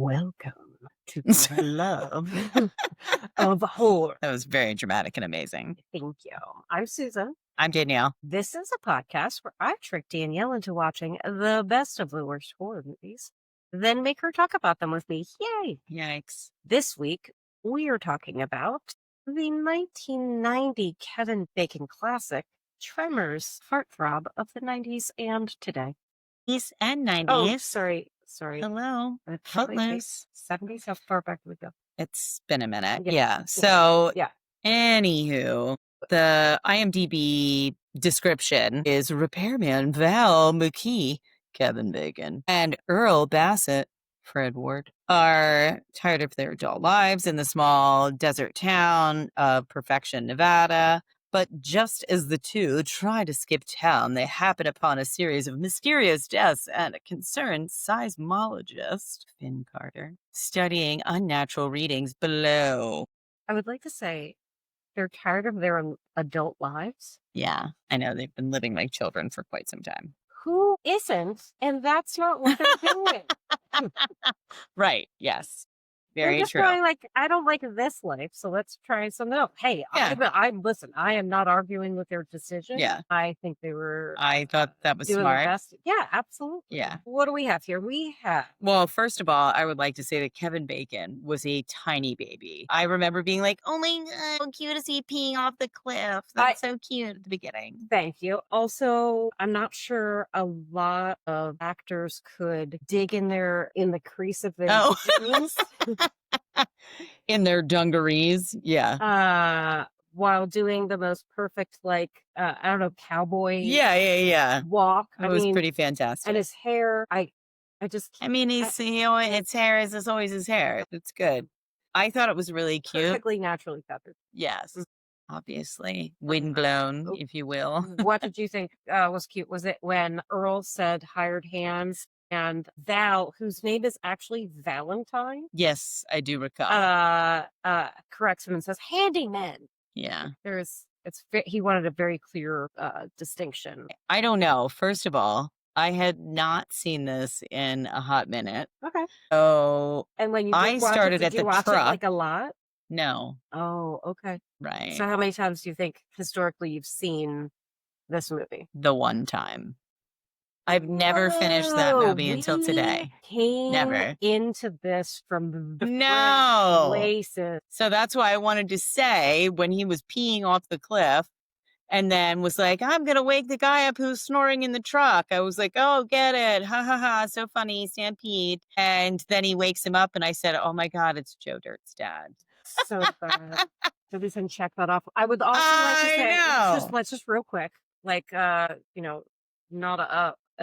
Welcome to the love of horror. That was very dramatic and amazing. Thank you. I'm Susan. I'm Danielle. This is a podcast where I trick Danielle into watching the best of the worst horror movies, then make her talk about them with me. Yay! Yikes. This week, we are talking about the 1990 Kevin Bacon classic, Tremors, heartthrob of the 90s and today. 80s and 90s. Oh, sorry. Hello. Footloose. 70s? How far back do we go? It's been a minute. Yeah. Yeah. So, Yeah. anywho, the IMDb description is repairman Val McKee, Kevin Bacon, and Earl Bassett, Fred Ward, are tired of their dull lives in the small desert town of Perfection, Nevada. But just as the two try to skip town, they happen upon a series of mysterious deaths and a concerned seismologist, Finn Carter, studying unnatural readings below. I would like to say they're tired of their adult lives. Yeah, I know. They've been living like children for quite some time. Who isn't? And that's not what they're doing. Right. Yes. They're Very just true. going like, I don't like this life, so let's try something else. Hey, Yeah. listen, I am not arguing with their decision. Yeah. I think they were I thought that was doing smart. the best. Yeah, absolutely. Yeah. What do we have here? We have Well, first of all, I would like to say that Kevin Bacon was a tiny baby. I remember being like, oh my God, how cute is he peeing off the cliff? That's so cute at the beginning. Thank you. Also, I'm not sure a lot of actors could dig in the crease of their jeans. In their dungarees. Yeah. While doing the most perfect, I don't know, cowboy Yeah. walk. It was pretty fantastic. And his hair, I just I mean, his hair is always his hair. It's good. I thought it was really cute. Perfectly naturally feathered. Yes. Obviously. Windblown, if you will. What did you think was cute? Was it when Earl said hired hands and Val, whose name is actually Valentine? Yes, I do recall. Corrects him and says handyman. Yeah. He wanted a very clear distinction. I don't know. First of all, I had not seen this in a hot minute. Okay. So and when you I started at the watch truck. It like a lot? No. Oh, okay. Right. So how many times do you think historically you've seen this movie? The one time. I've never finished that movie until today. Never. Into this from the places. So that's why I wanted to say when he was peeing off the cliff and then was like, I'm going to wake the guy up who's snoring in the truck. I was like, oh, get it. Ha ha ha. So funny. Stampede. And then he wakes him up and I said, oh my God, it's Joe Dirt's dad. So bad. So we can check that off. I would also like to say, let's just real quick, not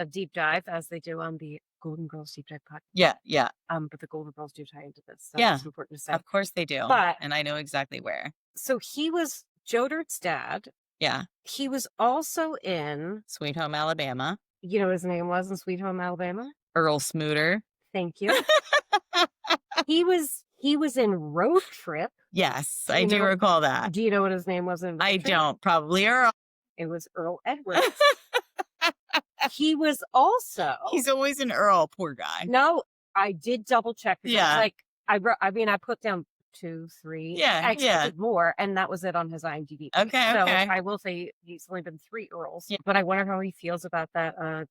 a deep dive as they do on the Golden Girls Deep Dive podcast. Yeah. But the Golden Girls do tie into this. So it's important to say. Of course they do. And I know exactly where. So he was Joe Dirt's dad. Yeah. He was also in Sweet Home Alabama. You know what his name was in Sweet Home Alabama? Earl Smooter. Thank you. He was in Road Trip. Yes, I do recall that. Do you know what his name was in Road Trip? Don't. Probably Earl. It was Earl Edwards. He was also... He's always an Earl, poor guy. No, I did double check. Yeah. I put down 2, 3. Yeah, I expected more, and that was it on his IMDb. Okay. I will say he's only been 3 Earls. Yeah. But I wonder how he feels about that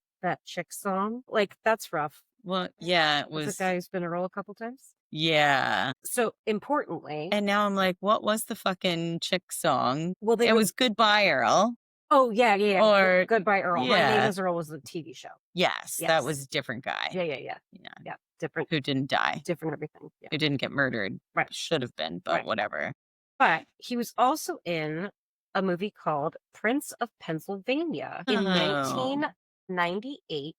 chick song. That's rough. Well, yeah, it was... The guy who's been a Earl a couple times? Yeah. So, importantly... And now I'm like, what was the fucking chick song? Well, it was Goodbye, Earl. Oh, yeah. Or Goodbye, Earl. Yeah. My Name is Earl was a TV show. Yes, that was a different guy. Yeah. Different. Who didn't die. Different everything. Yeah. Who didn't get murdered. Right. Should have been, but whatever. But he was also in a movie called Prince of Pennsylvania in 1998.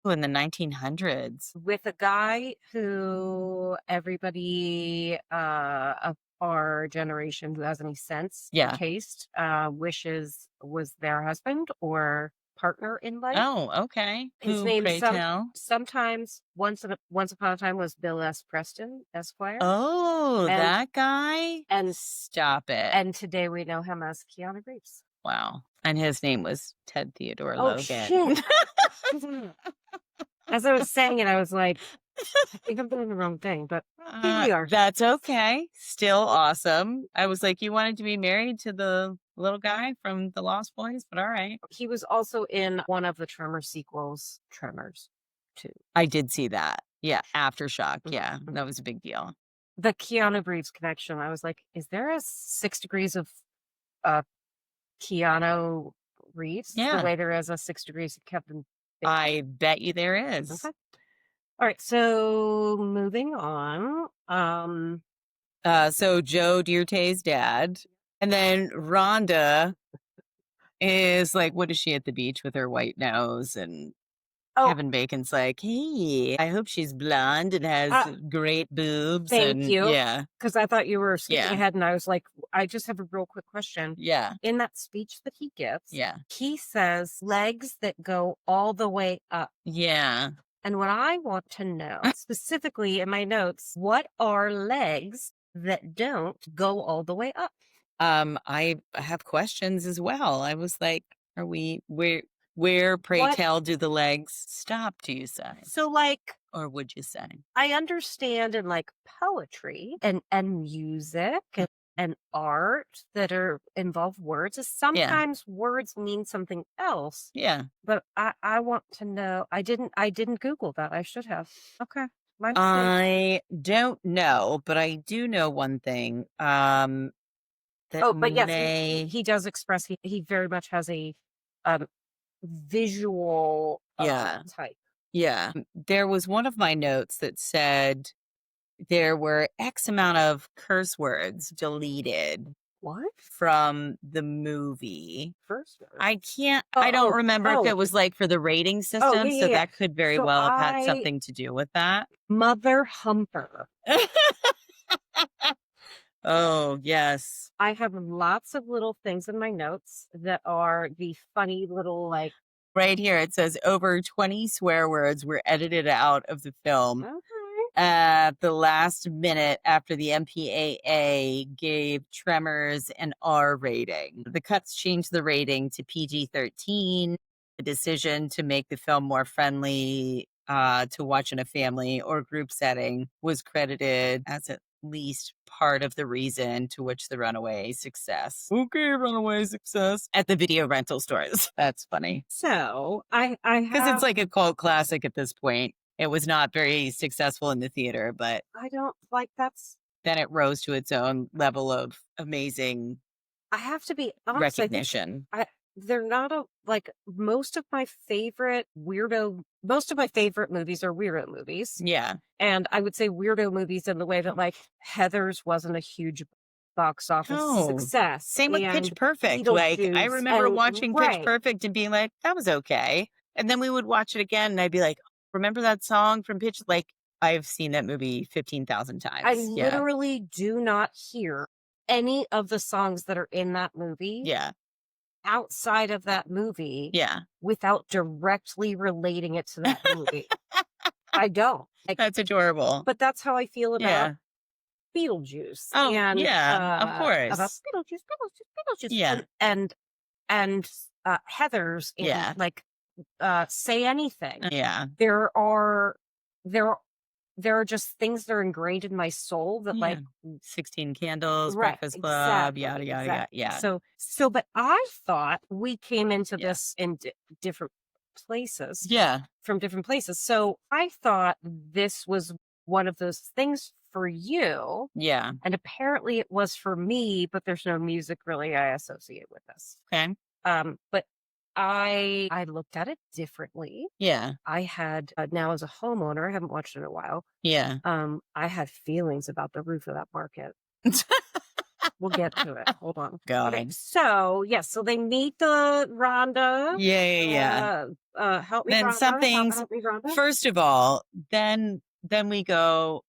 In the 1900s. With a guy who everybody of our generation who has any sense or taste wishes was their husband or partner in life. Oh, okay. His name sometimes once upon a time was Bill S. Preston, Esquire. Oh, that guy? And stop it. And today we know him as Keanu Reeves. Wow. And his name was Ted Theodore Logan. Shit. As I was saying it, I was like, I think I'm doing the wrong thing, but here we are. That's okay. Still awesome. I was like, you wanted to be married to the little guy from the Lost Boys, but all right. He was also in one of the Tremors sequels, Tremors 2. I did see that. Yeah, Aftershock. Yeah, Mhm. that was a big deal. The Keanu Reeves connection, I was like, is there a 6 degrees of uh, Keanu Reeves the Yeah, way there is a 6 degrees of Kevin Bacon? I bet you there is. Okay. All right, so moving on. So Joe Dirte's dad, and then Rhonda is like, what is she at the beach with her white nose? And Oh, Kevin Bacon's like, hey, I hope she's blonde and has uh, great boobs. thank And you. yeah, Because I thought you were skipping yeah, ahead, and I was like, I just have a real quick question. yeah, In that speech that he gives, yeah, he says legs that go all the way up. yeah. And what I want to know, specifically in my notes, what are legs that don't go all the way up? I have questions as well. I was like, are we where pray What? tell do the legs stop, do you say? So, like, Or would you say? I understand in like poetry and music and art that are involve words. Is Yeah. sometimes words mean something else, Yeah. but I want to know. I didn't Google that. I should have. Okay, my mistake. I don't know, but I do know one thing. That Oh, but yes, may he does express he very much has a um visual yeah. type. Yeah. There was one of my notes that said there were X amount of curse words deleted What? from the movie. First word? I don't remember if Oh, it was like for the rating oh, yeah, system, yeah, so yeah. that could very So well have had something to do with that. mother humper. Oh, yes. I have lots of little things in my notes that are the funny little like, Right here it says over 20 swear words were edited out of the film okay. at the last minute after the MPAA gave Tremors an R rating. The cuts changed the rating to PG-13. The decision to make the film more friendly to watch in a family or group setting was credited as at least part of the reason to which the runaway success. Okay, runaway success at the video rental stores. That's funny. So I Because it's have like a cult classic at this point. It was not very successful in the theater, but I don't like that's then it rose to its own level of amazing I have to be honest. I think recognition. I they're not a like most of my favorite movies are weirdo movies. Yeah. And I would say weirdo movies in the way that like Heathers wasn't a huge box office Oh, success same with Pitch and Perfect. Like, I Beetlejuice remember and watching Pitch right. Perfect and being like, that was okay. And then we would watch it again and I'd be like, remember that song from Pitch? Like, I've seen that movie 15,000 I times. Yeah. literally do not hear any of the songs that are in that movie Yeah. outside of that movie Yeah. without directly relating it to that movie. I don't. Like, That's adorable. but that's how I feel about Yeah. Beetlejuice Oh, and yeah. Of about course. Beetlejuice Yeah. and Heathers and Yeah. like Say Anything. Yeah. There are there there are just things that are ingrained in my soul that Yeah. like 16 Candles, right Breakfast Club, exactly yada, yada, yada. exactly. Yeah. So but I thought we came into Yeah. this in different places Yeah. from different places. So I thought this was one of those things for you. Yeah. And apparently it was for me, but there's no music really I associate with this. Okay. But I looked at it differently. Yeah. I had now as a homeowner, I haven't watched it in a while. Yeah. I had feelings about the roof of that market. We'll get to it. Hold on. Okay, God. so yes, so they meet the Rhonda. Yeah. Yeah. Yeah. Help me, Then Rhonda. some things, Help me, Rhonda. first of all, then we go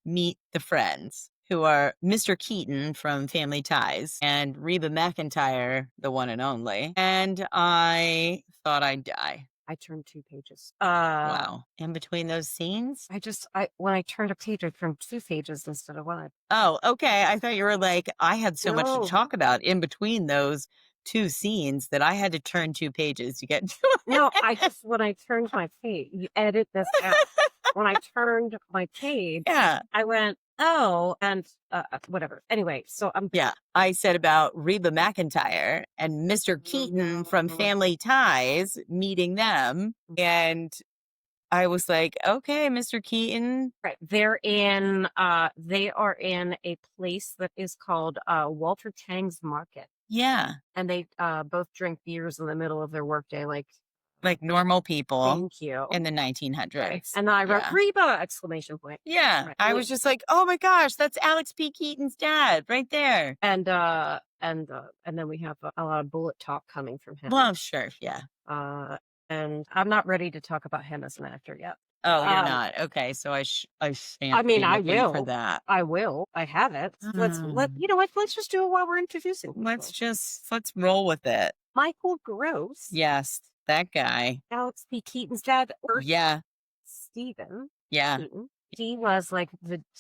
meet the friends who are Mr. Keaton from Family Ties and Reba McEntire, the one and only. And I thought I'd die. I turned 2 pages. Wow. In between those scenes? I when I turned a page, I turned 2 pages instead of 1. Oh, okay. I thought you were like, I had so much to No. talk about in between those 2 scenes that I had to turn 2 pages to get to it. No, I just when I turned my page, you edit this out. when I turned my page, Yeah. I went, "Oh," and, whatever. Anyway, so I'm Yeah. I said about Reba McEntire and Mr. Keaton from Family Ties, meeting them. And I was like, okay, Mr. Keaton. right. They are in a place that is called, Walter Chang's Market, Yeah. and they, both drink beers in the middle of their workday, Like normal people "Thank you." in the Right. 1900s. And then I wrote, Yeah. "Reba!" exclamation point. Yeah. Right. I was just like, oh my gosh, that's Alex P. Keaton's dad right there. And then we have a lot of bullet talk coming from him. Well, sure. Yeah. Uh, and I'm not ready to talk about him as an actor yet. Oh, you're Um, not. Okay. So I I shan't mean, be I looking for will. that. I will. I have it. Um, Let's just do it while we're introducing let's people. let's roll with it. Michael Gross, Yes. That guy. Alex P. Keaton's dad, or Yeah. Stephen Yeah. Keaton. He was like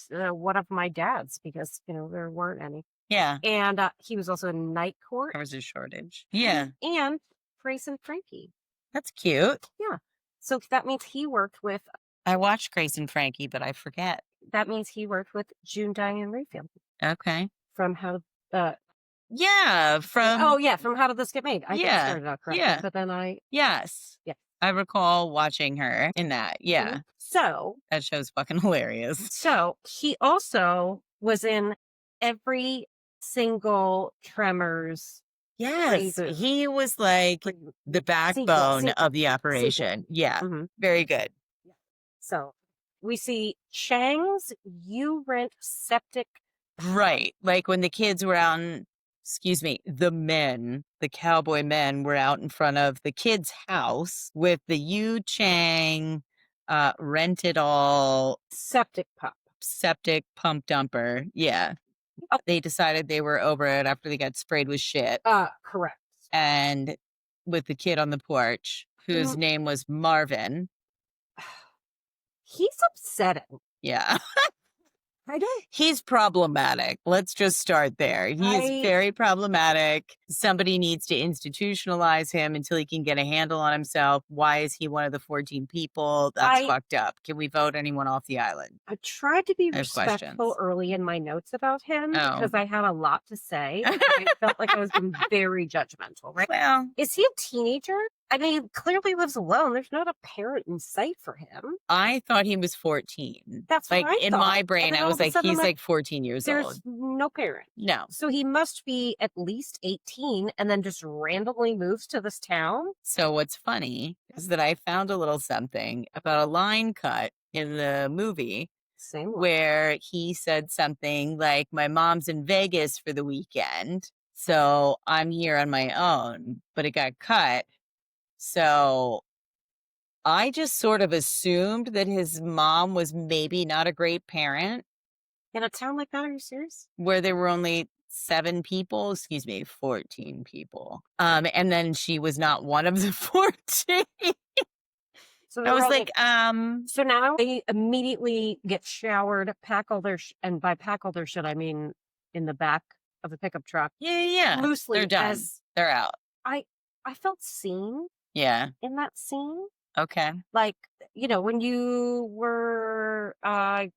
one of my dads because there weren't any, Yeah. and he was also in Night Court. There was a shortage. Yeah. And Grace and Frankie. That's cute. Yeah. So that means he worked with I watched Grace and Frankie, but I forget. June Diane Raphael Okay. from How uh Yeah. oh yeah, from How Did This Get Made? I think I Yeah. started out correctly, Yeah. but then Yes. yeah. I recall watching her in that. Yeah. So That show's fucking hilarious. he also was in every single Tremors Yes. reboot. He was like the backbone of the operation. Yeah. Mhm. Very good. So we see Chang's You Rent Septic. Right. Like when the kids were out in, excuse me, the cowboy men were out in front of the kid's house with the Yu Chang rented all Septic pump. septic pump dumper. Yeah. Oh. They decided they were over it after they got sprayed with shit. Correct. And with the kid on the porch, whose name was Marvin. He's upsetting. Yeah. I don't. He's problematic. Let's just start there. He is very problematic. Somebody needs to institutionalize him until he can get a handle on himself. Why is he one of the 14 people? That's fucked up. Can we vote anyone off the island? I tried to be I have respectful questions. early in my notes about him Oh. because I had a lot to say. I felt like I was being very judgmental, right? Well, is he a teenager? I mean, he clearly lives alone. There's not a parent in sight for him. I thought he was 14. That's like what I in thought. my brain, I was like, he's like 14 years there's old. no parent. No. So he must be at least 18 and then just randomly moves to this town. So what's funny is that I found a little something about a line cut in the movie where he said something like, my mom's in Vegas for the weekend, so I'm here on my own, but it got cut. So I just sort of assumed that his mom was maybe not a great parent. In a town like that, are you serious? Where there were only 14 people. And then she was not one of the 14. So I was like, so now they immediately get showered, pack all their, and by pack all their shit, I mean in the back of the pickup truck. Yeah. Loosely. They're done. They're out. I felt seen. Yeah. In that scene. Okay. Like, when you were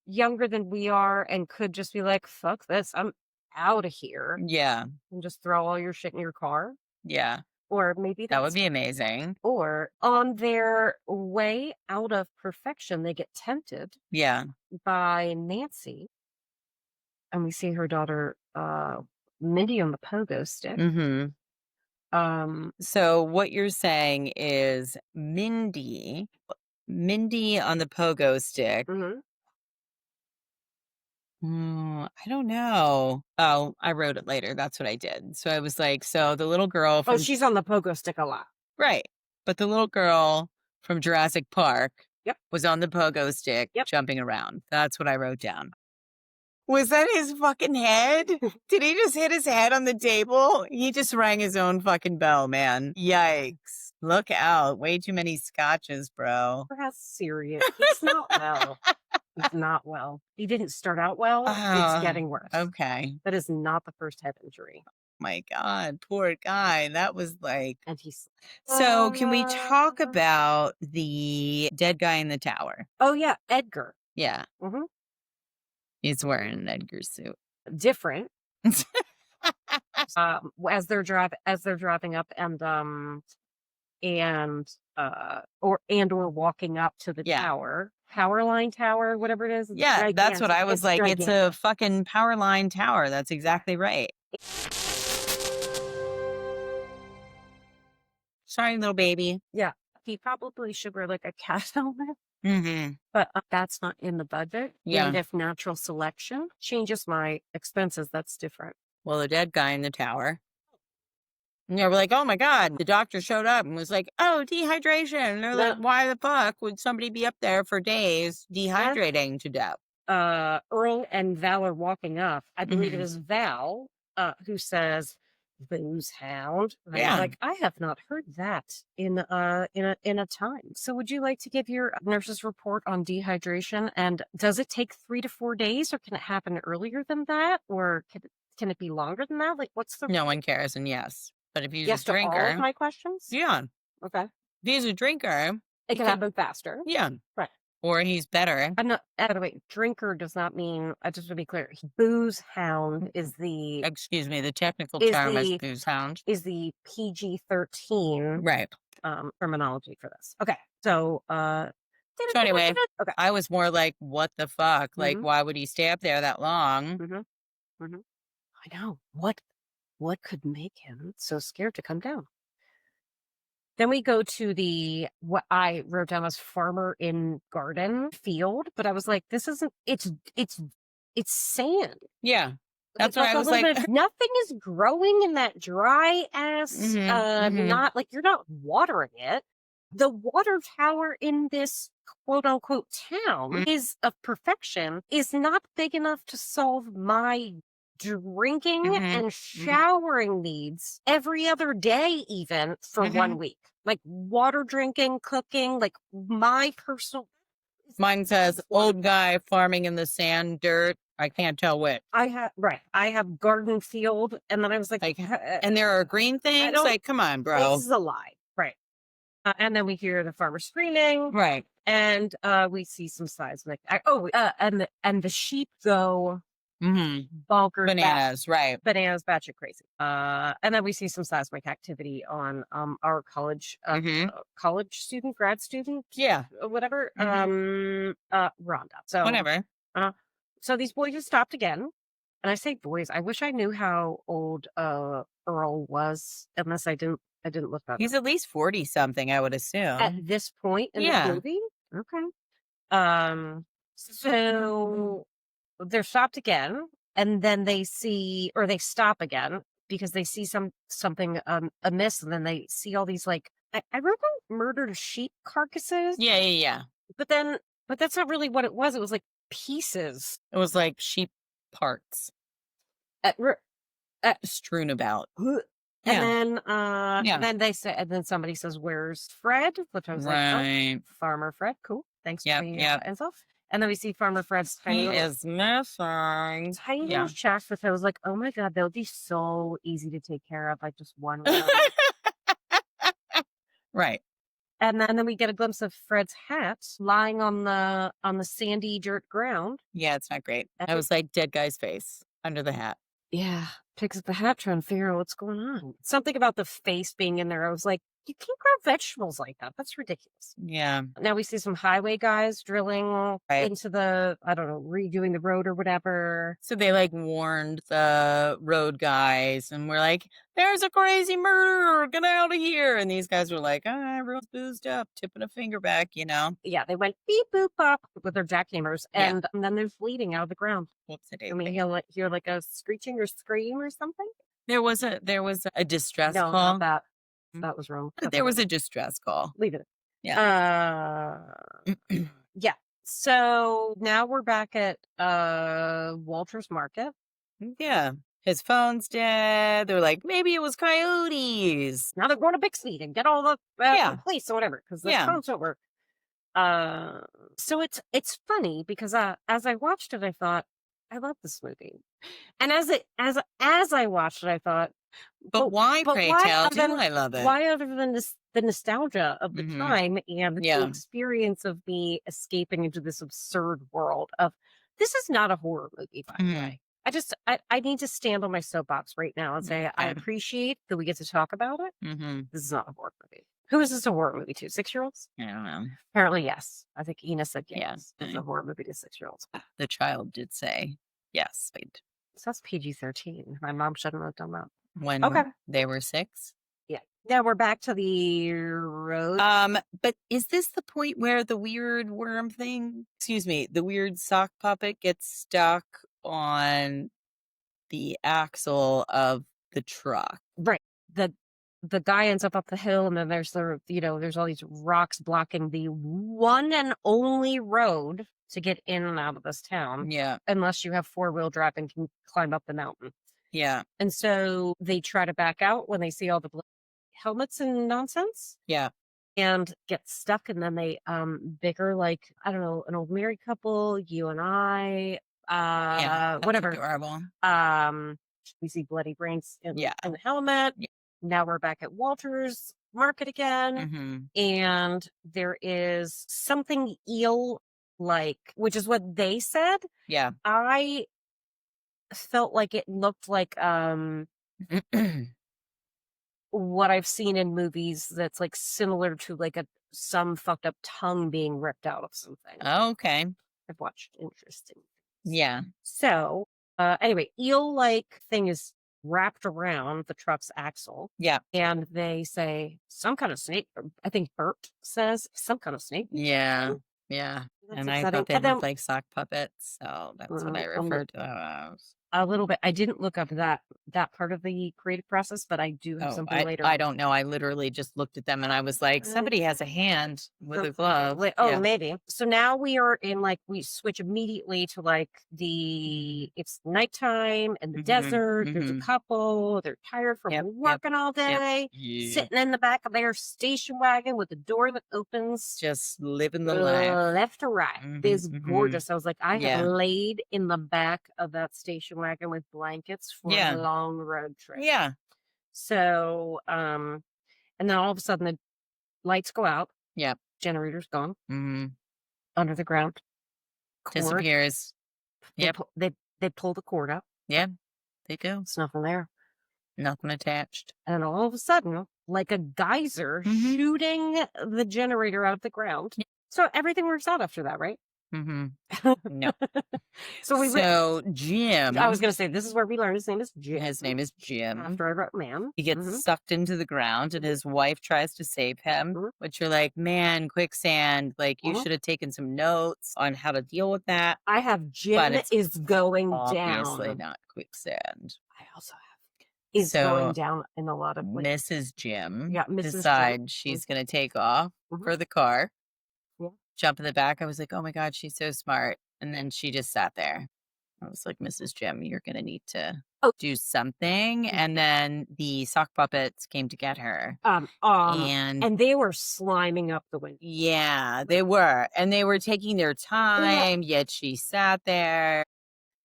younger than we are and could just be like, fuck this, I'm out of here. Yeah. And just throw all your shit in your car. Yeah. Or maybe that would be amazing. Or on their way out of perfection, they get tempted. Yeah. By Nancy. And we see her daughter, Mindy, on the pogo stick. Mm-hmm. So what you're saying is Mindy on the pogo stick. Mm-hmm. I don't know. Oh, I wrote it later. That's what I did. So I was like, so the little girl from... Oh, she's on the pogo stick a lot. Right. But the little girl from Jurassic Park was on the pogo stick jumping around. That's what I wrote down. Was that his fucking head? Did he just hit his head on the table? He just rang his own fucking bell, man. Yikes. Look out. Way too many scotches, bro. How serious. He's not well. He's not well. He didn't start out well. It's getting worse. Okay. That is not the first head injury. My God, poor guy. That was like. And he's So, can we talk about the dead guy in the tower? Oh yeah, Edgar. Yeah, Hmm. he's wearing an Edgar suit. Different. As they're driving up or walking up to the Yeah. tower, power line tower, whatever it is. It's Yeah, that's what gigantic. I was It's like. It's a gigantic. fucking power line tower. That's exactly right. Sorry, little baby. Yeah, he probably should wear like a cat helmet, Mm-hmm. but that's not in the budget. Yeah. And if natural selection changes my expenses, that's different. Well, the dead guy in the tower. And they were like, oh my God. The doctor showed up and was like, oh, dehydration. And they're like, No, why the fuck would somebody be up there for days dehydrating to death? Earl and Val are walking up. I believe it Mhm. is Val who says, "Booze hound." And I was Yeah. like, I have not heard that in a time. So, would you like to give your nurse's report on dehydration? And does it take 3 to 4 days, or can it happen earlier than that, or can it be longer than that? Like, what's the No one cares. And yes. But if he's yes a to all of drinker, my questions? yeah. Okay, If he's a drinker, it can happen faster, yeah. right? Or he's better. I'm not. By the way, drinker does not mean. Just to be clear, booze hound is the Excuse me, the technical is term is the booze hound. is the PG-13 Right. terminology for this. Okay, so So anyway, okay, I was more like, what the fuck? Like, Mhm. why would he stay up there that long? hmm hmm I know what could make him so scared to come down. Then we go to the what I wrote down as farmer in garden field, but I was like, this isn't. It's sand. Yeah. That's It's what like I a was little like. bit. Nothing is growing in that dry ass. Mhm. Not like you're not watering it. The water tower in this quote unquote town Mm. is of perfection. Is not big enough to solve my drinking Mhm. and showering needs every other day, even for Mhm. 1 week. Like water drinking, cooking, like my personal. Mine says old guy farming in the sand, dirt. I can't tell which. I have garden field, and then I was like, Like, and there are green things. don't- Like, come on, bro. this is a lie, right? And then we hear the farmer screaming, Right. and we see some seismic. And the sheep go bonkers, Bananas. Right. bananas, batshit crazy. And then we see some seismic activity on our college student, grad student, Yeah. whatever, Rhonda. So Whatever. so these boys just stopped again. And I say boys, I wish I knew how old Earl was, unless I didn't look that He's at least 40 something, I would assume. at this point in the Yeah. movie. Okay. So they're stopped again, and then they stop again because they see something amiss, and then they see all these like I wrote down murdered sheep carcasses. Yeah. But that's not really what it was. It was like pieces. It was like sheep parts At, strewn about. and Yeah. then Yeah. and then somebody says, "Where's Fred?" Which I was like, "Oh, Right. Farmer Fred, cool, thanks Yep, for the yep. info." And then we see Farmer Fred's He is missing. tiny Yeah. little shack, which I was like, "Oh my god, that would be so easy to take care of, like just one room." Right. And then we get a glimpse of Fred's hat lying on the sandy dirt ground. Yeah, it's not great. And I was like, dead guy's face under the hat. yeah, picks up the hat, trying to figure out what's going on. Something about the face being in there. I was like, you can't grow vegetables like that. That's ridiculous. Yeah. Now we see some highway guys drilling Right. into the, I don't know, redoing the road or whatever. So they like warned the road guys and we're like, there's a crazy murderer, get out of here. And these guys were like, everyone's boozed up, tipping a finger back, you know? Yeah, they went beep boop bop with their jackhammers, Yeah. and then there's bleeding out of the ground. Whoops, I mean, hear like a screeching or scream or something. there was a distress No, call. not that. That was wrong. There was a distress call. Leave it. Yeah. Yeah. So now we're back at Walter's Market. Yeah. His phone's dead. They're like, maybe it was coyotes. Now they're going to Bixby and get all the police or whatever because the phones don't work. So it's funny because as I watched it, I thought I love this movie, and as I watched it, I thought But why, but pray why tell, other do than I love it? why other than this the nostalgia of the Mhm. time and the Yeah. experience of me escaping into this absurd world of this is not a horror movie, by the Mhm. way. I need to stand on my soapbox right now and say I Okay. appreciate that we get to talk about it. Mhm. This is not a horror movie. Who is this a horror movie to? 6-year-olds? I don't know. Apparently, yes. I think Ina said Yeah. yes. It's a horror movie to 6-year-olds. The child did say yes. So that's PG-13. My mom shouldn't have done that. When Okay. they were 6. Yeah. Now we're back to the road. But is this the point where the weird worm thing, excuse me, the weird sock puppet gets stuck on the axle of the truck? Right. The guy ends up the hill, and then there's there's all these rocks blocking the one and only road to get in and out of this town, Yeah. unless you have 4-wheel drive and can climb up the mountain. Yeah. And so they try to back out when they see all the helmets and nonsense Yeah. and get stuck. And then they bicker like, I don't know, an old married couple, you and I, Yeah. That's whatever. adorable. We see bloody brains Yeah. in the helmet. Yeah. Now we're back at Walter's Market again. Mm-hmm. And there is something eel like, which is what they said. Yeah. I felt like it looked like what I've seen in movies that's like similar to like some fucked up tongue being ripped out of something. Okay. I've watched interesting things. Yeah. So anyway, eel like thing is wrapped around the truck's axle. Yeah. And they say some kind of snake. I think Bert says some kind of snake. Yeah. Yeah. That's And I exciting. thought they And then looked like sock puppets, so that's what I referred to them as. a little bit. I didn't look up that part of the creative process, but I do have Oh, something later. I don't know. I literally just looked at them and I was like, somebody has a hand with a glove. Oh, Yeah. maybe. So now we are in like we switch immediately to like it's nighttime and the Mhm, desert. There's a mhm. couple. They're tired from Yep, working all day, Yeah. sitting in the back of their station wagon with the door that opens Just living the life. left to right. Mhm, It's mhm. gorgeous. I was like, I Yeah. have laid in the back of that station wagon with blankets for Yeah. a long road trip. Yeah. So, and then all of a sudden the lights go out. Yep. Generator's gone Mm-hmm. under the ground. Cord. Disappears. Yep. They pull the cord out. Yeah. They do. It's nothing there. Nothing attached. And all of a sudden, like a geyser Mhm. shooting the generator out of the ground. Yeah. So everything works out after that, right? Mm-hmm. No. So Jim. I was going to say, this is where we learn his name is Jim. His name is Jim. After I wrote man. He gets sucked into the ground and his wife tries to save him, which you're like, man, quicksand. Like, you should have taken some notes on how to deal with that. I have Jim is going Obviously down. not quicksand. I also have is going down in a lot of places. Mrs. Jim Mrs. decides she's going to take off for the car. Yeah. Jump in the back. I was like, oh my God, she's so smart. And then she just sat there. I was like, Mrs. Jim, you're going to need to do something. And then the sock puppets came to get her. And they were sliming up the window. Yeah, they were. And they were taking their time, yet she sat there.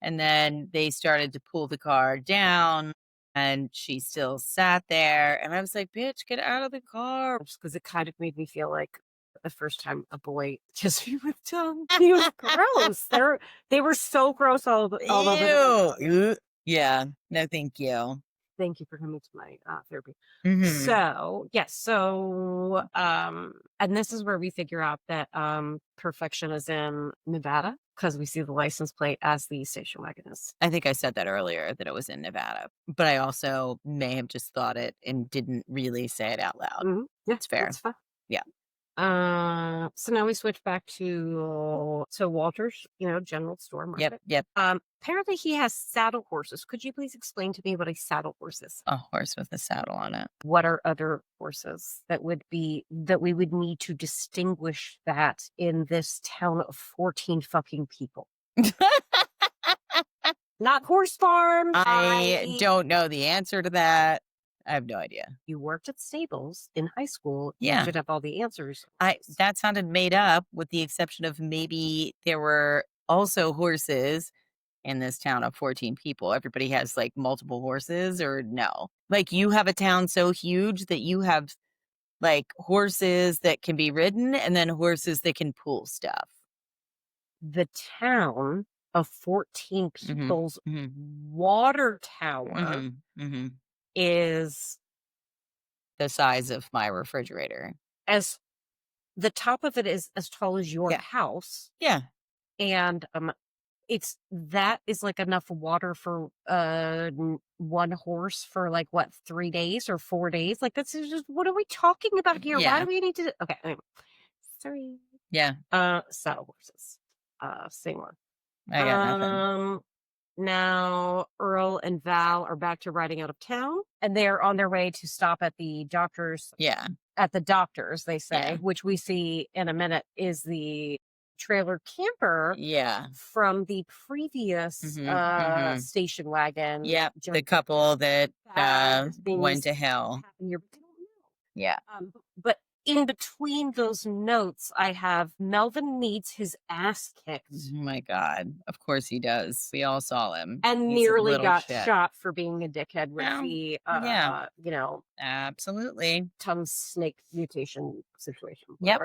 And then they started to pull the car down. And she still sat there. And I was like, bitch, get out of the car. Because it kind of made me feel like the first time a boy kissed me with tongue. He was gross. They were so gross all over. Ew. Yeah. No, thank you. Thank you for coming to my therapy. Mhm. So, yes. So, and this is where we figure out that perfection is in Nevada because we see the license plate as the station wagon is. I think I said that earlier that it was in Nevada, but I also may have just thought it and didn't really say it out loud. Mm-hmm. Yeah, it's fair. That's fine. Yeah. So now we switch back to Walter's, general store market. Yep. Apparently he has saddle horses. Could you please explain to me what a saddle horse is? A horse with a saddle on it. What are other horses that we would need to distinguish that in this town of 14 fucking people? Not horse farm. I don't know the answer to that. I have no idea. You worked at stables in high school. Yeah. You should have all the answers. That sounded made up with the exception of maybe there were also horses in this town of 14 people? Everybody has like multiple horses, or no? Like you have a town so huge that you have like horses that can be ridden and then horses that can pull stuff. The town of 14 people's water tower is the size of my refrigerator. as the top of it is as tall as your house. Yeah. And that is like enough water for one horse for like what, 3 days or 4 days? Like that's just, what are we talking about here? Why do we need to okay, anyway. Sorry. Yeah. Saddle horses. Same one. I got nothing. Now Earl and Val are back to riding out of town, and they're on their way to stop at the doctor's. Yeah. At the doctor's, they say, which we see in a minute is the trailer camper from the previous station wagon. Yeah, the couple that went to hell. Yeah. But in between those notes, I have Melvin needs his ass kicked. Oh my God. Of course he does. We all saw him. And He's nearly got shot for being a dickhead with the, absolutely. tongue snake mutation situation. Yep.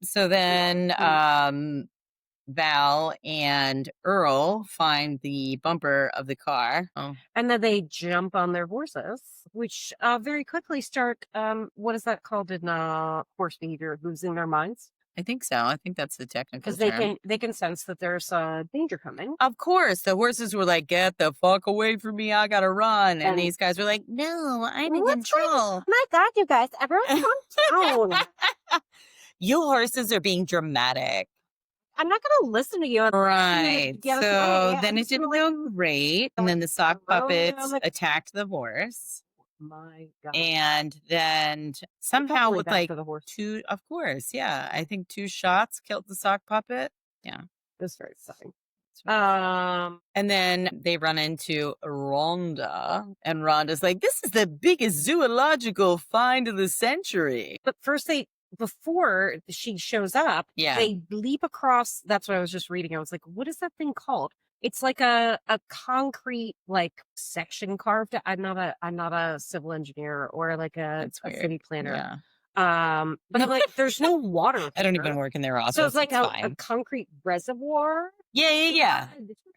So then Val and Earl find the bumper of the car. Oh. And then they jump on their horses, which very quickly start, what is that called in horse behavior? Losing their minds? I think so. I think that's the technical term. Because they can sense that there's danger coming. Of course. The horses were like, get the fuck away from me. I gotta run. And these guys were like, no, I'm in control. Oh my God, you guys. Everyone calm down. You horses are being dramatic. I'm not going to listen to you. Right. So then it didn't go great. And then the sock puppets attacked the horse. My God. And then somehow with like two, of course. Yeah. I think 2 shots killed the sock puppet. Yeah. That's very exciting. And then they run into Rhonda, and Rhonda's like, this is the biggest zoological find of the century. But first before she shows up, they leap across. That's what I was just reading. I was like, what is that thing called? It's like a concrete like section carved. I'm not a civil engineer or like a city planner. Yeah. But like there's no water. I don't even work in their office. So it's like a concrete reservoir. Yeah.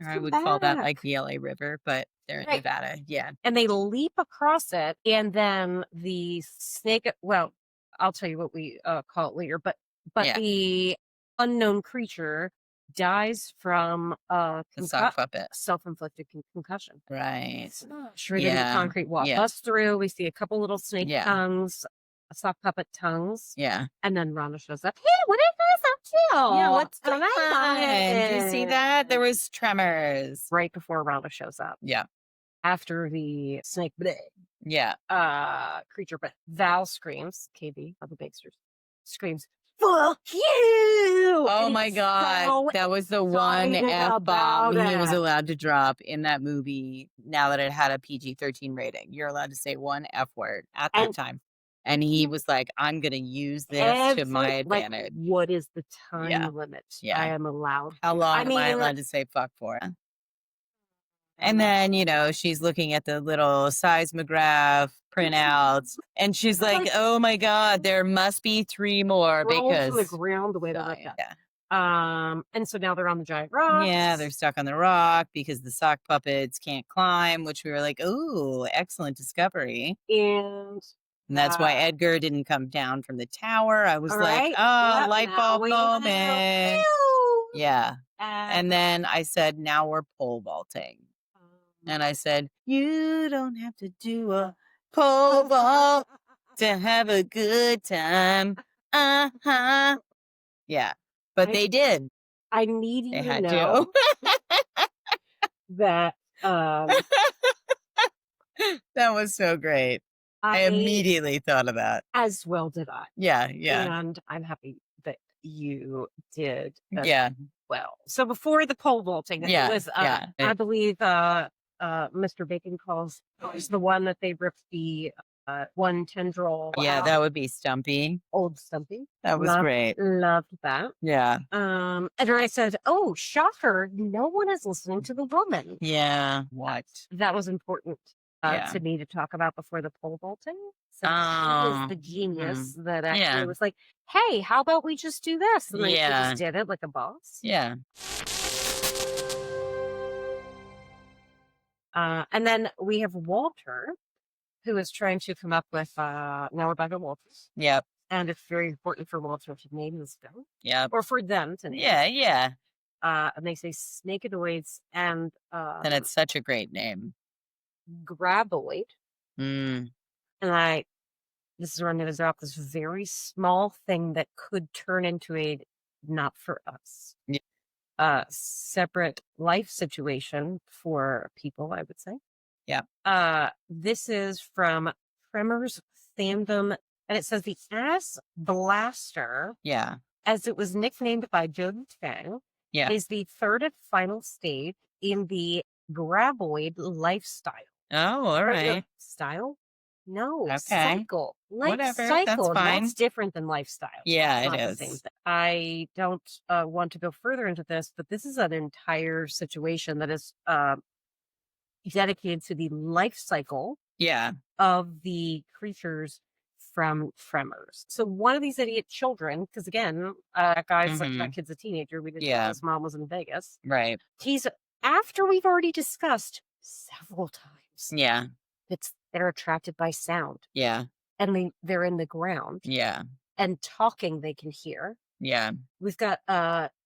Or I would call that like the LA River, but they're in Nevada. Yeah. And they leap across it, and then the snake, well, I'll tell you what we call it later, but the unknown creature dies from self-inflicted concussion. Right. Straight into the concrete wall. Busts through. We see a couple little snake tongues, sock puppet tongues. Yeah. And then Rhonda shows up. Hey, what is this up to? Yeah, what's going on? Did you see that? There was Tremors. Right before Rhonda shows up. Yeah. After the snake creature, but Val screams, KB of the Bakesters, screams, fuck you! Oh my God. So that was the one F-bomb he was allowed to drop in that movie now that it had a PG-13 rating. You're allowed to say one F word at that time. And he was like, I'm going to use this to my advantage. Like, what is the time limit I am allowed? How long am I allowed to say fuck for? And then, she's looking at the little seismograph printouts, and she's like, oh my God, there must be 3 more because to the ground the way they left that. And so now they're on the giant rock. Yeah, they're stuck on the rock because the sock puppets can't climb, which we were like, oh, excellent discovery. And that's why Edgar didn't come down from the tower. I was like, oh, light bulb moment. Yeah. And then I said, now we're pole vaulting. And I said, you don't have to do a pole vault to have a good time. Uh-huh. Yeah. But they did. I need you to know that that was so great. I immediately thought of that. As well did I. Yeah. And I'm happy that you did well. So before the pole vaulting, it was I believe Mr. Bacon calls was the one that they ripped the one tendril Yeah, out. that would be Stumpy. Old Stumpy. That was great. Loved that. Yeah. And then I said, "Oh, shocker! No one is listening to the woman." Yeah. What? That was important Yeah. to me to talk about before the pole vaulting. So she was the genius that actually was like, "Hey, how about we just do this?" And then she just did it like a boss. Yeah. And then we have Walter, who is trying to come up with now we're back at Walters. Yep. And it's very important for Walter to name this film. Yep. Or for them to name Yeah. and they say Snakeoids and And it's such a great name. Graboid. Mm. And this is where I'm going to drop this very small thing that could turn into a not for us. Yeah. Separate life situation for people, I would say. Yeah. This is from Tremors fandom, and it says the Ass Blaster. Yeah. As it was nicknamed by Jun Tang, Yeah. is the third and final stage in the Graboid lifestyle. Oh, all right. Style? No, Okay. cycle. Whatever, cycle. that's fine. That's different than lifestyle. Yeah, It's it not the is. same thing. I don't want to go further into this, but this is an entire situation that is dedicated to the life cycle Yeah. of the creatures from Tremors. So one of these idiot children, because again, that kid's a teenager. We didn't know his mom was in Vegas. Right. He's after we've already discussed several times. Yeah. They're attracted by sound. Yeah. And they're in the ground. Yeah. And talking they can hear. Yeah. We've got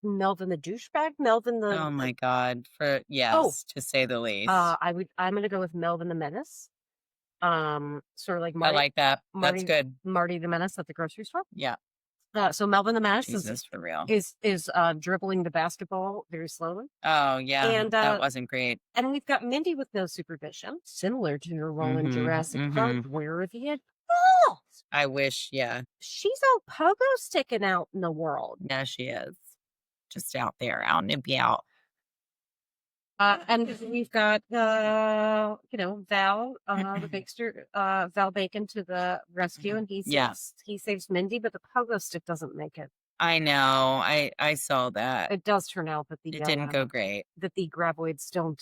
Melvin the douchebag, Melvin the Oh my God. To say the least. I'm gonna go with Melvin the Menace. Sort of like Marty. I like that. That's good. Marty the Menace at the grocery store. Yeah. So Melvin the Menace Jesus, for real. is dribbling the basketball very slowly. Oh yeah, and that wasn't great. And we've got Mindy with no supervision, similar to her role in Jurassic Park, where the adult. I wish, yeah. She's all pogo sticking out in the world. Yeah, she is. Just out there, out and about. And we've got Val, the Bigster, Val Bacon to the rescue, and he saves Mindy, but the pogo stick doesn't make it. I know. I saw that. It does turn out that it didn't go great. That the graboids don't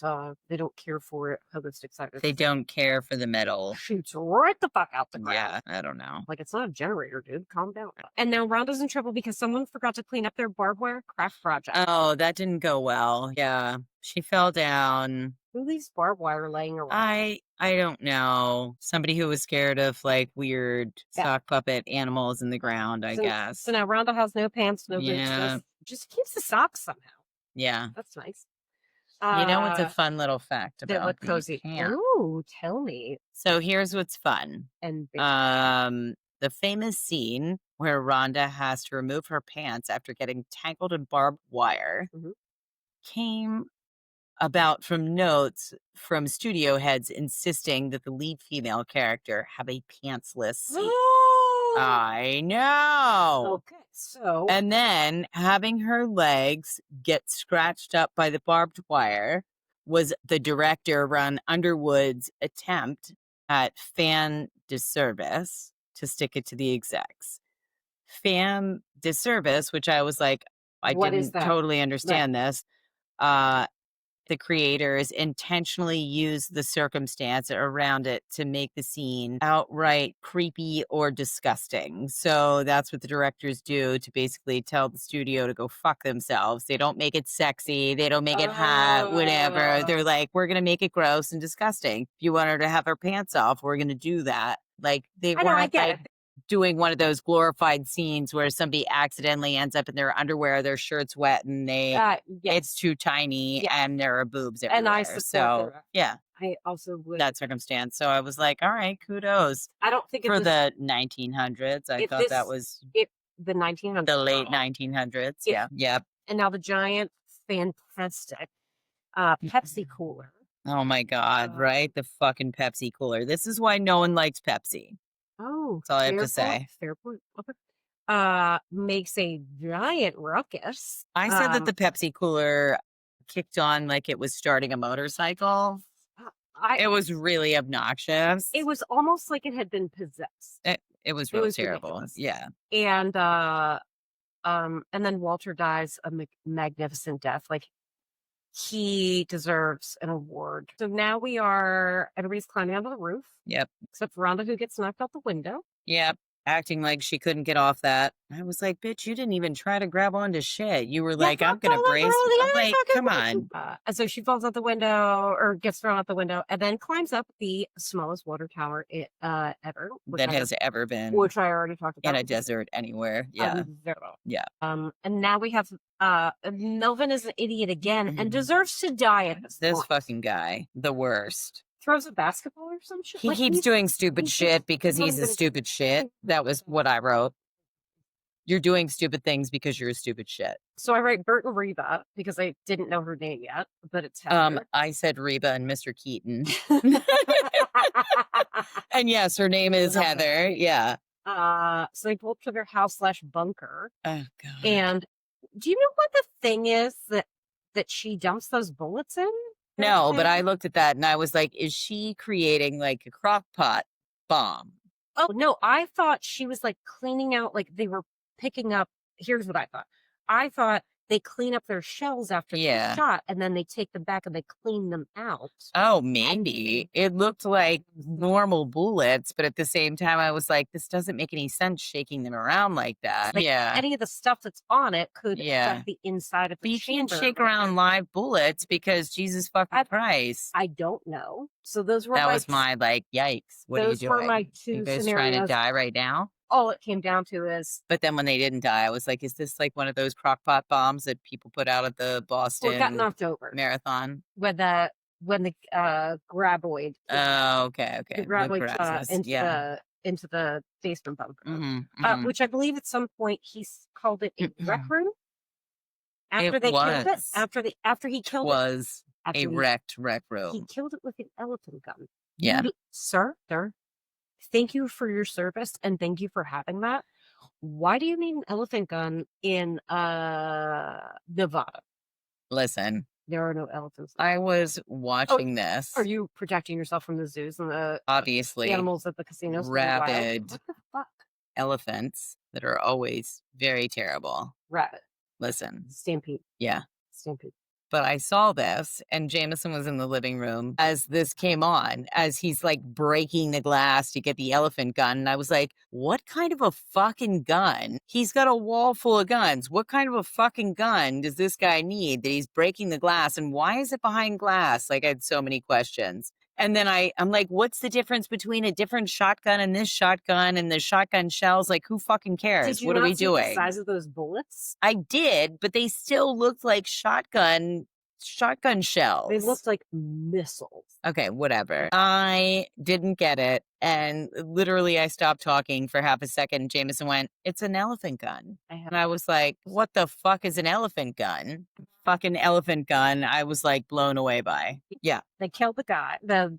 care for pogo sticks either. They don't care for the metal. Shoots right the fuck out the ground. Yeah, I don't know. Like, it's not a generator, dude. Calm down. And now Rhonda's in trouble because someone forgot to clean up their barbed wire craft project. Oh, that didn't go well. Yeah, she fell down. Who leaves barbed wire laying around? I don't know. Somebody who was scared of like weird sock puppet animals in the ground, I guess. So now Rhonda has no pants, no boots. Just keeps the socks somehow. Yeah. That's nice. It's a fun little fact about look cozy. Ooh, tell me. So here's what's fun. And the famous scene where Rhonda has to remove her pants after getting tangled in barbed wire came about from notes from studio heads insisting that the lead female character have a pantsless scene. I know. Okay, so. And then having her legs get scratched up by the barbed wire was the director Ron Underwood's attempt at fan disservice to stick it to the execs. Fan disservice, which I was like, I didn't totally understand this. The creators intentionally used the circumstance around it to make the scene outright creepy or disgusting. So that's what the directors do to basically tell the studio to go fuck themselves. They don't make it sexy. They don't make it hot, whatever. They're like, we're going to make it gross and disgusting. If you want her to have her pants off, we're going to do that. Like, they weren't like doing one of those glorified scenes where somebody accidentally ends up in their underwear, their shirt's wet, and it's too tiny, and there are boobs everywhere. And I support I also would. That circumstance. So I was like, all right, kudos. I don't think for the 1900s. I thought that was the 1900s, the late 1900s. Yeah. Yep. And now the giant, fantastic Pepsi cooler. Oh my God! Right, the fucking Pepsi cooler. This is why no one likes Pepsi. Oh, that's all I have to say. Fair point. Okay. Makes a giant ruckus. I said that the Pepsi cooler kicked on like it was starting a motorcycle. It was really obnoxious. It was almost like it had been possessed. It was real terrible. Ridiculous. Yeah. And then Walter dies a magnificent death. Like, he deserves an award. So now everybody's climbing out of the roof. Yep. Except for Rhonda, who gets knocked out the window. Yep. Acting like she couldn't get off that. I was like, bitch, you didn't even try to grab onto shit. You were like, I'm going to brace. I'm like, come on. And so she falls out the window, or gets thrown out the window, and then climbs up the smallest water tower ever. That has ever been. Which I already talked about. In a desert anywhere. Yeah. Yeah. And now we have Melvin is an idiot again and deserves to die at this point. Fucking guy. The worst. Throws a basketball or some shit. He keeps doing stupid shit because he's a stupid shit. That was what I wrote. You're doing stupid things because you're a stupid shit. So I write Bert and Reba because I didn't know her name yet, but it's Heather. I said Reba and Mr. Keaton. And yes, her name is Heather. Yeah. So they pull up to their house/bunker. Oh God. And do you know what the thing is that she dumps those bullets in? No, but I looked at that and I was like, is she creating like a crock pot bomb? Oh, no, I thought she was like cleaning out, like they were picking up. Here's what I thought. I thought they clean up their shells after they're shot, and then they take them back and they clean them out. Oh, maybe. It looked like normal bullets, but at the same time, I was like, this doesn't make any sense shaking them around like that. Like, any of the stuff that's on it could affect the inside of the chamber. You can't shake or around live bullets because Jesus fucking Christ. I don't know. So those were that was my like, yikes. What are you doing? Those were my two you guys scenarios. Trying to die right now? All it came down to is... But then when they didn't die, I was like, is this like one of those crockpot bombs that people put out at the Boston it got knocked over. Marathon? When the graboid... Oh, okay. The graboid into the basement bunker. Which I believe at some point he's called it a rec room. After they killed it? After he killed it? Was a wrecked rec room. He killed it with an elephant gun. Yeah. Sir, thank you for your service and thank you for having that. Why do you need an elephant gun in Nevada? Listen. There are no elephants. I was watching this. Are you protecting yourself from the zoos and the obviously animals at the casinos? Rabid what the fuck? Elephants that are always very terrible. Rabid. Listen. Stampede. Yeah. Stampede. But I saw this, and Jameson was in the living room as this came on, as he's like breaking the glass to get the elephant gun. And I was like, what kind of a fucking gun? He's got a wall full of guns. What kind of a fucking gun does this guy need that he's breaking the glass? And why is it behind glass? Like, I had so many questions. And then I'm like, what's the difference between a different shotgun and this shotgun and the shotgun shells? Like, who fucking cares? What are we doing? The size of those bullets? I did, but they still looked like shotgun shells. They looked like missiles. Okay, whatever. I didn't get it. And literally I stopped talking for half a second. Jameson went, it's an elephant gun. And I was like, what the fuck is an elephant gun? Fucking elephant gun. I was like blown away by. Yeah. They killed the guy, the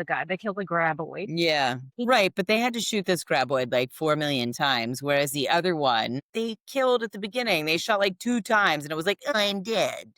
guy. They killed the graboid. Yeah. Right. But they had to shoot this graboid like 4 million times. Whereas the other one, they killed at the beginning. They shot like 2 times and it was like, I'm dead.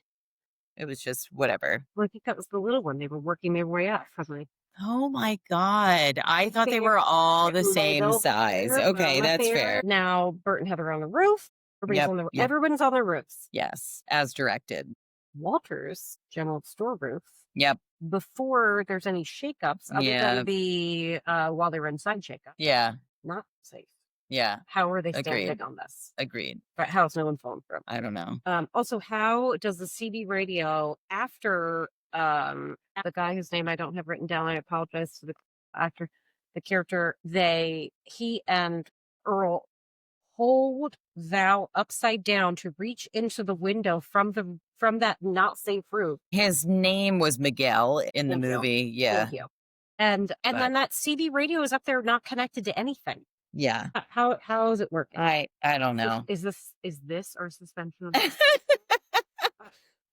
It was just whatever. Well, I think that was the little one. They were working their way up, probably. Oh my God. I thought they were all the same size. Okay, that's fair. Now, Bert and Heather are on the roof. Everyone's on their roofs. Yes, as directed. Walter's general store roof. Yep. Before there's any shakeups, other than the while they were inside shakeup. Yeah. Not safe. Yeah. How are they standing on this? Agreed. But how is no one phone through? I don't know. Also, how does the CB radio after the guy whose name I don't have written down, I apologize to the actor, the character, he and Earl hold Val upside down to reach into the window from that not safe roof. His name was Miguel in the movie. Yeah. Thank you. And then that CB radio is up there not connected to anything. Yeah. How is it working? I don't know. Is this or suspension of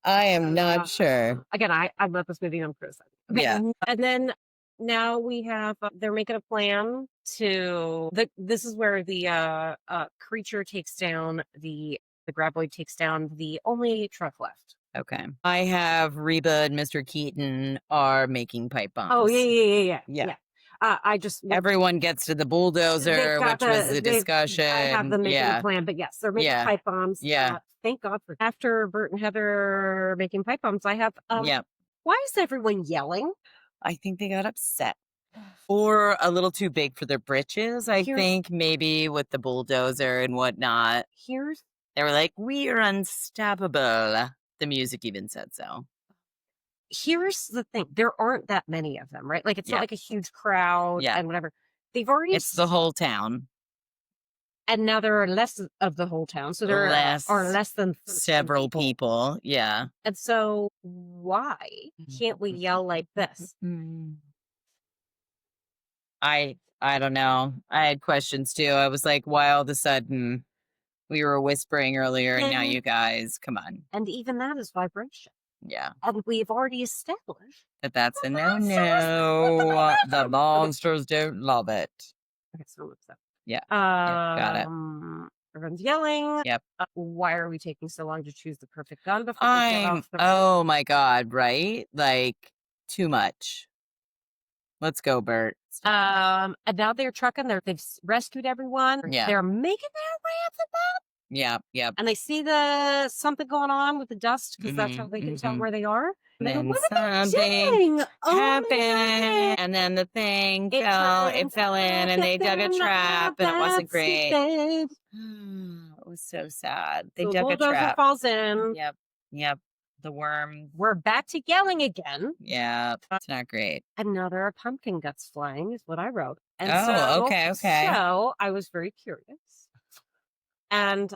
I am not sure. Again, I love this movie. I'm criticizing. Okay. Yeah. And then now we have they're making a plan to this is where the creature takes down the graboid takes down the only truck left. Okay. I have Reba and Mr. Keaton are making pipe bombs. Oh, yeah. Yeah. I just Everyone gets to the bulldozer, which was the discussion. I have them making a plan, but yes, they're making pipe bombs. Yeah. Thank God for after Bert and Heather making pipe bombs. I have Yeah. why is everyone yelling? I think they got upset. Or a little too big for their britches, I think, maybe with the bulldozer and whatnot. They were like, we are unstoppable. The music even said so. Here's the thing. There aren't that many of them, right? Like, it's not like a huge crowd and whatever. They've already... It's the whole town. And now there are less of the whole town. So there are less than several people. Yeah. And so why can't we yell like this? I don't know. I had questions too. I was like, why all of a sudden we were whispering earlier and now you guys, come on. And even that is vibration. Yeah. And we've already established that that's a no-no. The monsters don't love it. Okay, so what's that? Yeah. Got it. Everyone's yelling. Yep. Why are we taking so long to choose the perfect gun before we get off the oh my God, right? Like, too much. Let's go, Bert. And now they're trucking. They've rescued everyone. Yeah. They're making their way up the mountain. Yeah. And they see something going on with the dust because that's how they can tell where they are. And then something happened, and then the thing fell in, and they dug a trap, and it wasn't great. It was so sad. They dug a trap. Falls in. Yep. The worm. We're back to yelling again. Yeah, it's not great. And now there are pumpkin guts flying, is what I wrote. And okay. So I was very curious. And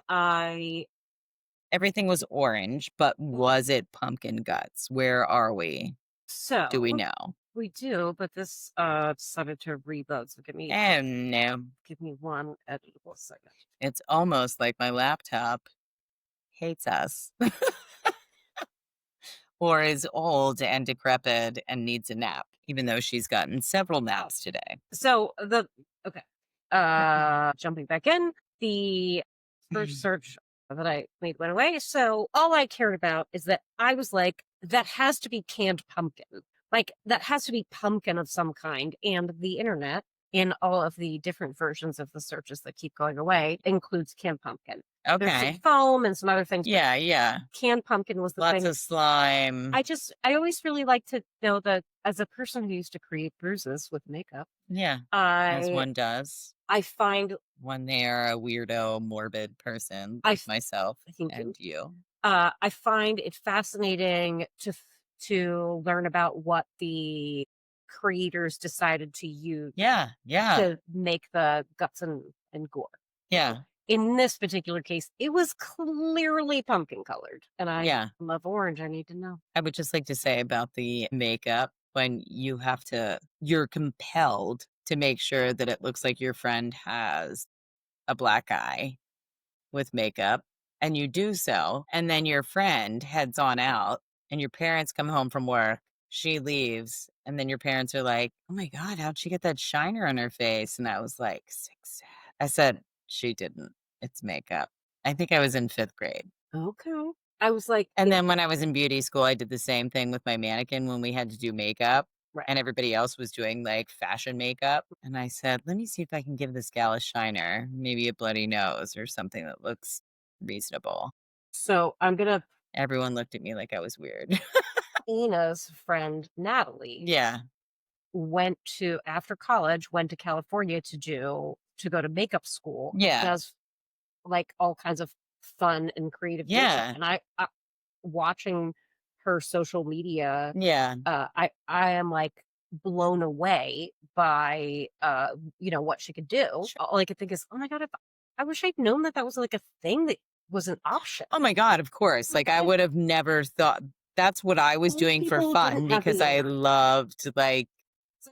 everything was orange, but was it pumpkin guts? Where are we? So do we know? We do, but this decided to reload. So give me one editable second. It's almost like my laptop hates us. Or is old and decrepit and needs a nap, even though she's gotten several naps today. So jumping back in, the first search that I made went away. So all I cared about is that I was like, that has to be canned pumpkin. Like, that has to be pumpkin of some kind. And the internet, in all of the different versions of the searches that keep going away, includes canned pumpkin. Okay. There's some foam and some other things. Yeah. Canned pumpkin was the thing. Lots of slime. I always really like to know that as a person who used to create bruises with makeup. Yeah. As one does. I find when they're a weirdo, morbid person like myself and you. I find it fascinating to learn about what the creators decided to use. Yeah. To make the guts and gore. Yeah. In this particular case, it was clearly pumpkin colored. And I love orange. I need to know. I would just like to say about the makeup, when you're compelled to make sure that it looks like your friend has a black eye with makeup, and you do so, and then your friend heads on out, and your parents come home from work, she leaves, and then your parents are like, oh my God, how'd she get that shiner on her face? And I was like, I said, she didn't. It's makeup. I think I was in 5th grade. Okay. I was like... And then when I was in beauty school, I did the same thing with my mannequin when we had to do makeup. Right. And everybody else was doing like fashion makeup. And I said, let me see if I can give this gal a shiner, maybe a bloody nose or something that looks reasonable. So everyone looked at me like I was weird. Ina's friend, Natalie. Yeah. After college, went to California to go to makeup school. Yeah. Does like all kinds of fun and creative makeup. And I watching her social media. Yeah. I am like blown away by what she could do. All I could think is, oh my God, I wish I'd known that was like a thing that was an option. Oh my God, of course. Like I would have never thought. That's what I was doing for fun because I loved like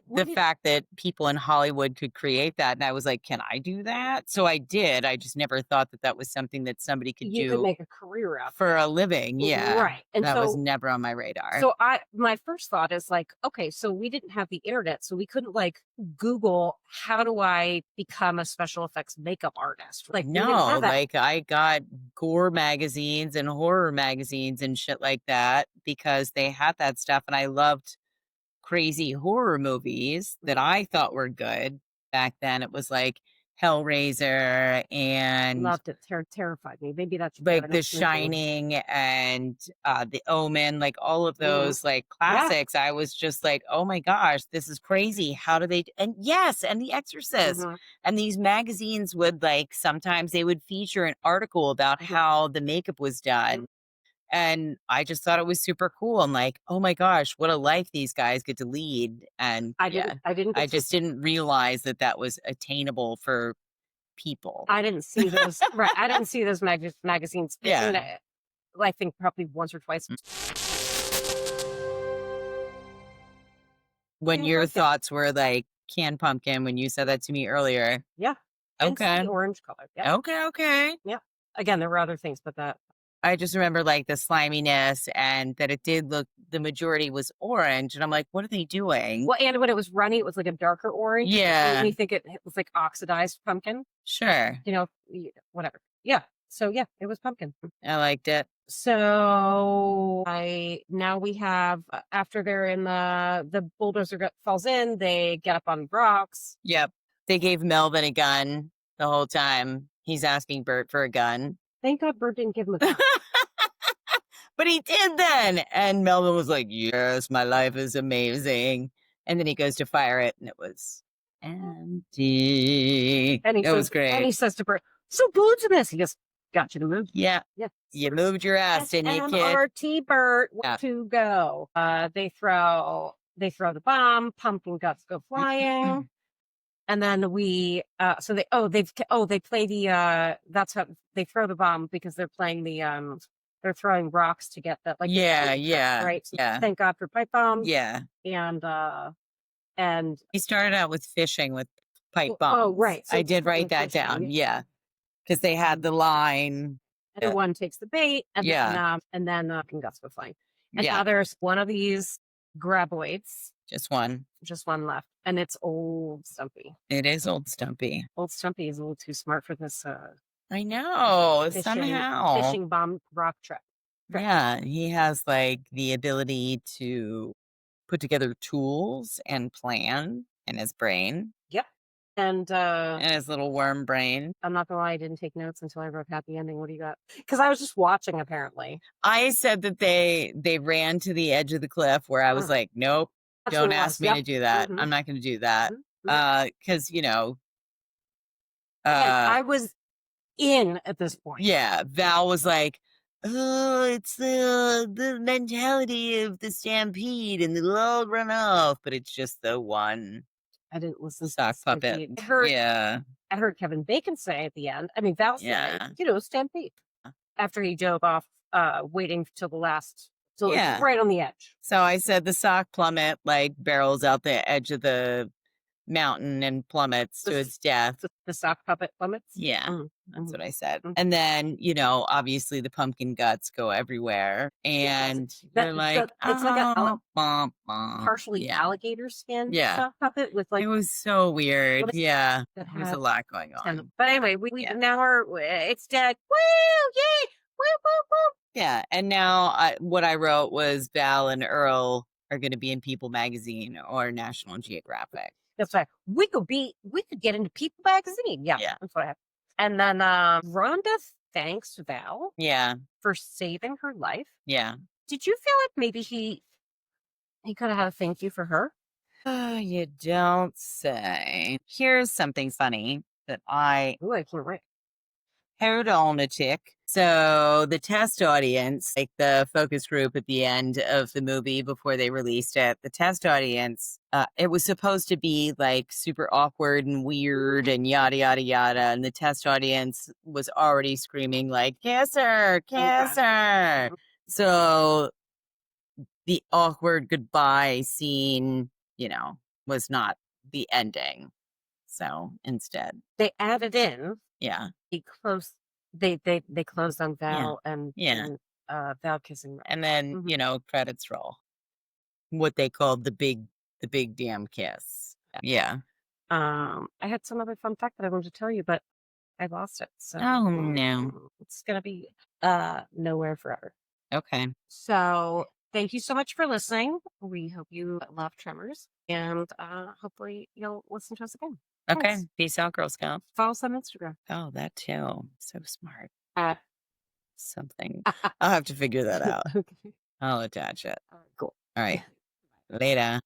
the fact that people in Hollywood could create that. And I was like, can I do that? So I did. I just never thought that that was something that somebody could You could do make a career out for a living. Yeah. right. And That was so never on my radar. so my first thought is like, okay, so we didn't have the internet, so we couldn't like Google how do I become a special effects makeup artist? Like we didn't No, have that. like I got gore magazines and horror magazines and shit like that because they had that stuff. And I loved crazy horror movies that I thought were good. Back then it was like Hellraiser and Loved it. Terrified me. Maybe that should be our like The next movie. Shining and The Omen, like all of Mhm. those like Yeah. classics. I was just like, oh my gosh, this is crazy. How do they and yes, and The Exorcist. Mhm. And these magazines would like sometimes they would feature an article about Mhm. how the makeup was done. And I just thought it was super cool. I'm like, oh my gosh, what a life these guys get to lead. And I yeah, didn't I get to just didn't realize that that was attainable for people. I didn't see those right. I didn't see those magazines. I mean, Yeah. I think probably once or twice. When Didn't your like it. thoughts were like canned pumpkin when you said that to me earlier. Yeah. Hence Okay. the orange color. Yeah. Okay, okay. Yeah. Again, there were other things, but that I just remember like the sliminess and that it did look the majority was orange. And I'm like, what are they doing? well, and when it was runny, it was like a darker orange. It Yeah. made me think it was like oxidized pumpkin. Sure. You know, whatever. Yeah. So yeah, it was pumpkin. I liked it. So now we have after they're in the bulldozer falls in, they get up on rocks. Yep. They gave Melvin a gun the whole time. He's asking Bert for a gun. Thank God Bert didn't give him a gun. But he did then. And Melvin was like, yes, my life is amazing. And then he goes to fire it and it was empty. And It was great. And he says to Bert, so bullets in this. He goes, got you to move. Yeah. Yeah. You moved your ass, didn't you, kid? MRT Bert Yeah. to go. They throw the bomb, pumpkin guts go flying. And then they play the that's how they throw the bomb because they're playing the they're throwing rocks to get that like yeah right so yeah thank God for pipe bombs and and he started out with fishing with pipe bombs. Oh right, so I did write that down. Yeah, because they had the line. And one takes the bait and then guts go flying. And now there's one of these graboids. Just one left. And it's old Stumpy. It is old Stumpy. Old Stumpy is a little too smart for this. I know. Somehow. Fishing bomb rock trip. Yeah. He has like the ability to put together tools and plan in his brain. Yep. And his little worm brain. I'm not gonna lie, I didn't take notes until I wrote happy ending. What do you got? Because I was just watching apparently. I said that they ran to the edge of the cliff where I was like, nope. That's don't ask me to do that. I'm not going to do that. Because, I was in at this point. Yeah. Val was like, oh, it's the mentality of the stampede and they'll all run off. But it's just the one. I didn't listen to sock puppet. I heard Kevin Bacon say at the end. I mean, Val said, stampede. After he dove off, waiting till the last. So it's right on the edge. So I said the sock plummet like barrels out the edge of the mountain and plummets to its death. The sock puppet plummets? Yeah, that's what I said. And then, obviously the pumpkin guts go everywhere. And they're like, it's like a partially alligator skin sock puppet with like. It was so weird. Yeah, there was a lot going on. But anyway, we now it's dead. Woo! Yay! Woo! Woo! Woo! Yeah, and now what I wrote was Val and Earl are going to be in People magazine or National Geographic. That's right. We could get into People magazine. Yeah. That's what I have. And then Rhonda thanks Val. Yeah. For saving her life. Yeah. Did you feel like maybe he could have had a thank you for her? Oh, you don't say. Here's something funny that I can't wait. heard on a tick. So the test audience, like the focus group at the end of the movie before they released it, the test audience, it was supposed to be like super awkward and weird and yada, yada, yada. And the test audience was already screaming like, kiss her, kiss her. So the awkward goodbye scene, was not the ending. So instead, They added in yeah, the close they closed on yeah, Val yeah. and, Val kissing Rose. And then, Mhm. credits roll. What they called the big damn kiss. Yeah. I had some other fun fact that I wanted to tell you, but I lost it, so Oh, no. it's gonna be, nowhere forever. Okay. So, thank you so much for listening. We hope you love Tremors, and, hopefully you'll listen to us again. Okay. Thanks. Peace out, Girl Scout. Follow us on Instagram. Oh, that too. So smart. Uh, Something. I'll have to figure that out. okay. I'll attach it. All right, cool. All right. Later.